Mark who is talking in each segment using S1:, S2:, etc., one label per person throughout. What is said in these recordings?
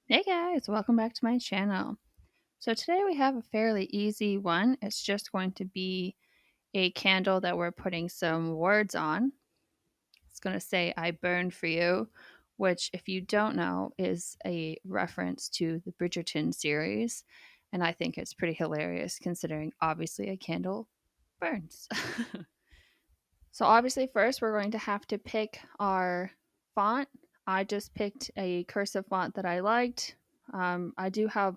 S1: Hey guys, welcome back to my channel. So today we have a fairly easy one. It's just going to be a candle that we're putting some words on. It's going to say, I burn for you, which, if you don't know, is a reference to the Bridgerton series. And I think it's pretty hilarious considering obviously a candle burns. So obviously first we're going to have to pick our font. I just picked a cursive font that I liked. I do have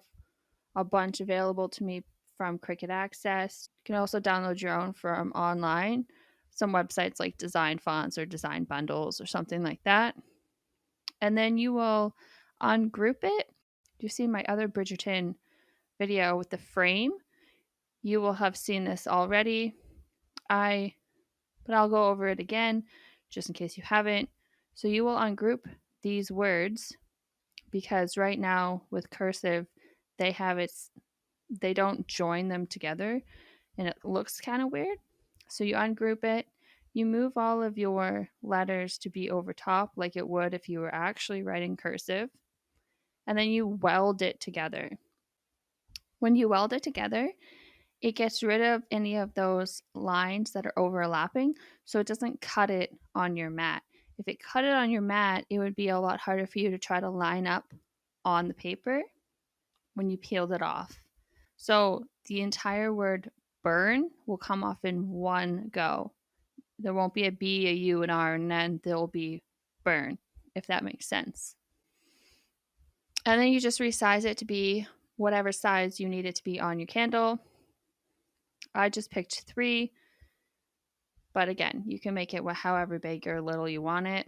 S1: a bunch available to me from Cricut Access. You can also download your own from online. Some websites like Design Fonts or Design Bundles or something like that. And then you will ungroup it. You see my other Bridgerton video with the frame. You will have seen this already. But I'll go over it again just in case you haven't. So you will ungroup these words because right now with cursive, they don't join them together and it looks kind of weird. So you ungroup it, you move all of your letters to be over top like it would if you were actually writing cursive, and then you weld it together. When you weld it together, it gets rid of any of those lines that are overlapping so it doesn't cut it on your mat. If it cut it on your mat, it would be a lot harder for you to try to line up on the paper when you peeled it off. So the entire word burn will come off in one go. There won't be a B, a U, an R, and then there will be burn, if that makes sense. And then you just resize it to be whatever size you need it to be on your candle. I just picked 3, but again, you can make it however big or little you want it.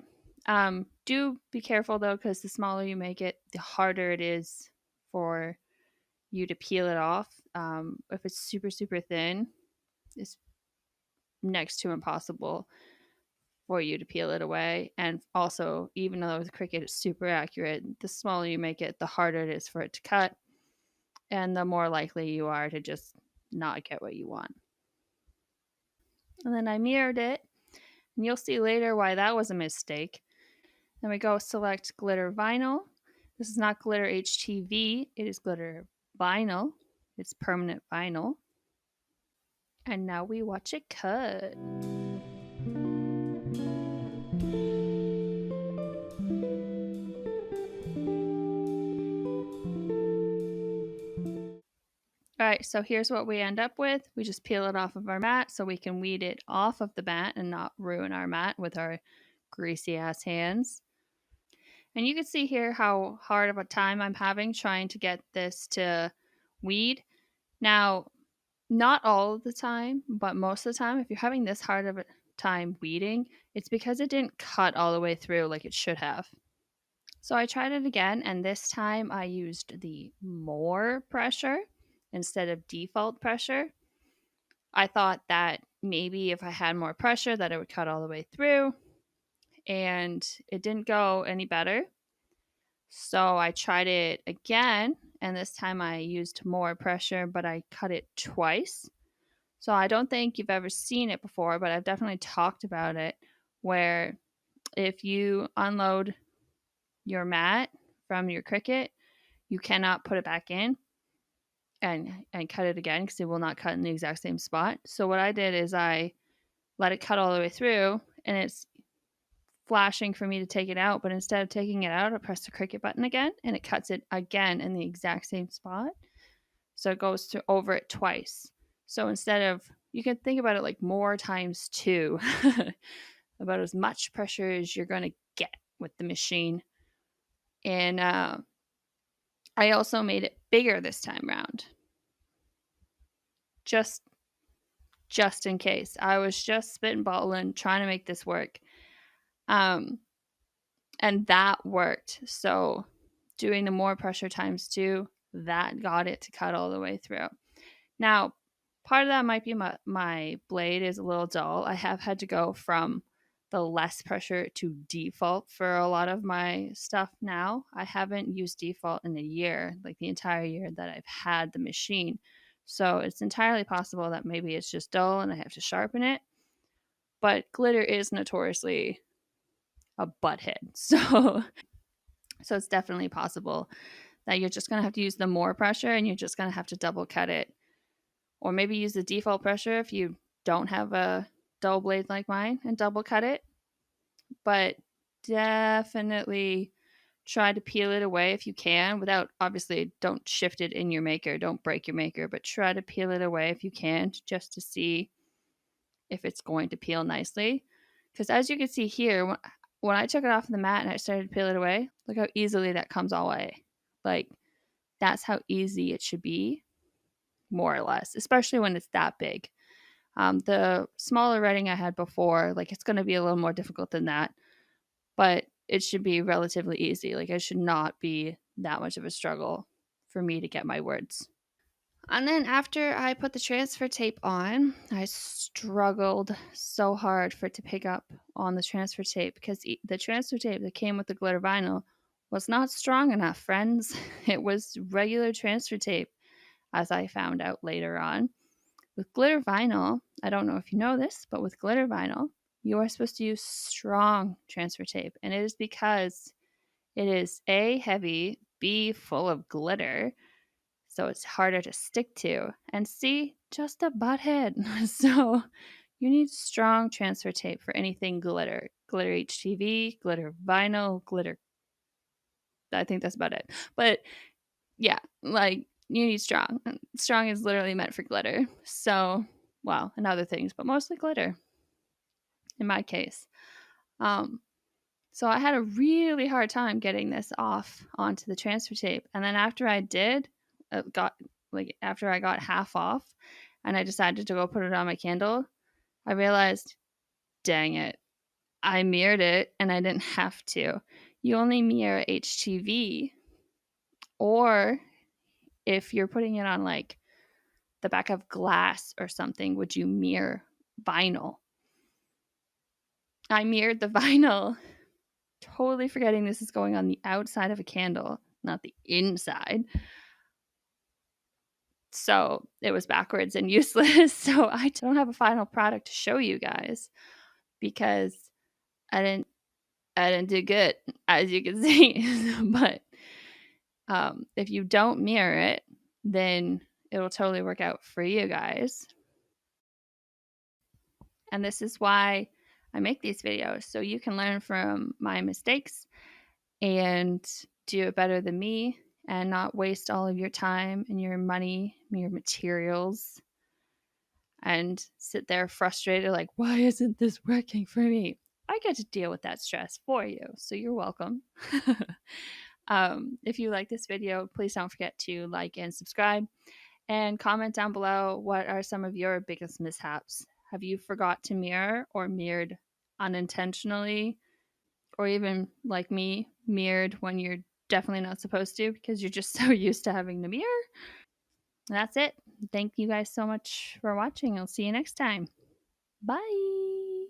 S1: Do be careful though, because the smaller you make it, the harder it is for you to peel it off. If it's super, super thin, it's next to impossible for you to peel it away. And also, even though the Cricut is super accurate, the smaller you make it, the harder it is for it to cut, and the more likely you are to just not get what you want. And then I mirrored it, and you'll see later why that was a mistake. Then we go select glitter vinyl. This is not glitter HTV, it is glitter vinyl. It's permanent vinyl. And now we watch it cut. All right, so here's what we end up with. We just peel it off of our mat so we can weed it off of the mat and not ruin our mat with our greasy ass hands. And you can see here how hard of a time I'm having trying to get this to weed. Now, not all of the time, but most of the time, if you're having this hard of a time weeding, it's because it didn't cut all the way through like it should have. So I tried it again, and this time I used the more pressure instead of default pressure. I thought that maybe if I had more pressure that it would cut all the way through, and it didn't go any better. So I tried it again, and this time I used more pressure, but I cut it twice. So I don't think you've ever seen it before, but I've definitely talked about it, where if you unload your mat from your Cricut, you cannot put it back in and cut it again because it will not cut in the exact same spot. So what I did is I let it cut all the way through, and it's flashing for me to take it out, but instead of taking it out, I press the Cricut button again, and it cuts it again in the exact same spot. So it goes over it twice. So instead of, you can think about it like more times 2, about as much pressure as you're going to get with the machine. And I also made it bigger this time around, just in case. I was just spitballing, trying to make this work. And that worked. So doing the more pressure times 2, that got it to cut all the way through. Now, part of that might be my blade is a little dull. I have had to go from the less pressure to default for a lot of my stuff now. I haven't used default in a year, like the entire year that I've had the machine. So it's entirely possible that maybe it's just dull and I have to sharpen it. But glitter is notoriously a butthead. So it's definitely possible that you're just going to have to use the more pressure and you're just going to have to double cut it. Or maybe use the default pressure if you don't have a double blade like mine and double cut it. But definitely try to peel it away if you can without, obviously, don't shift it in your maker, don't break your maker, but try to peel it away if you can, just to see if it's going to peel nicely. Because as you can see here, when I took it off the mat and I started to peel it away, look how easily that comes all away. Like, that's how easy it should be, more or less, especially when it's that big. The smaller writing I had before, like, it's going to be a little more difficult than that, but it should be relatively easy. Like, it should not be that much of a struggle for me to get my words. And then after I put the transfer tape on, I struggled so hard for it to pick up on the transfer tape because the transfer tape that came with the glitter vinyl was not strong enough, friends. It was regular transfer tape, as I found out later on. With glitter vinyl, I don't know if you know this, but with glitter vinyl, you are supposed to use strong transfer tape. And it is because it is A, heavy, B, full of glitter, so it's harder to stick to, and C, just a butthead. So you need strong transfer tape for anything glitter. Glitter HTV, glitter vinyl, glitter. I think that's about it. But yeah, like, you need strong. Strong is literally meant for glitter. So, well, and other things, but mostly glitter in my case. So I had a really hard time getting this off onto the transfer tape. And then after I did, after I got half off and I decided to go put it on my candle, I realized, dang it, I mirrored it and I didn't have to. You only mirror HTV, or if you're putting it on like the back of glass or something, would you mirror vinyl? I mirrored the vinyl, totally forgetting this is going on the outside of a candle, not the inside. So it was backwards and useless. So I don't have a final product to show you guys because I didn't do good, as you can see. But if you don't mirror it, then it'll totally work out for you guys. And this is why I make these videos, so you can learn from my mistakes and do it better than me and not waste all of your time and your money, your materials, and sit there frustrated like, why isn't this working for me? I get to deal with that stress for you, so you're welcome. If you like this video, please don't forget to like and subscribe, and comment down below, what are some of your biggest mishaps? Have you forgot to mirror or mirrored unintentionally, or even like me, mirrored when you're definitely not supposed to because you're just so used to having the mirror? That's it. Thank you guys so much for watching. I'll see you next time. Bye.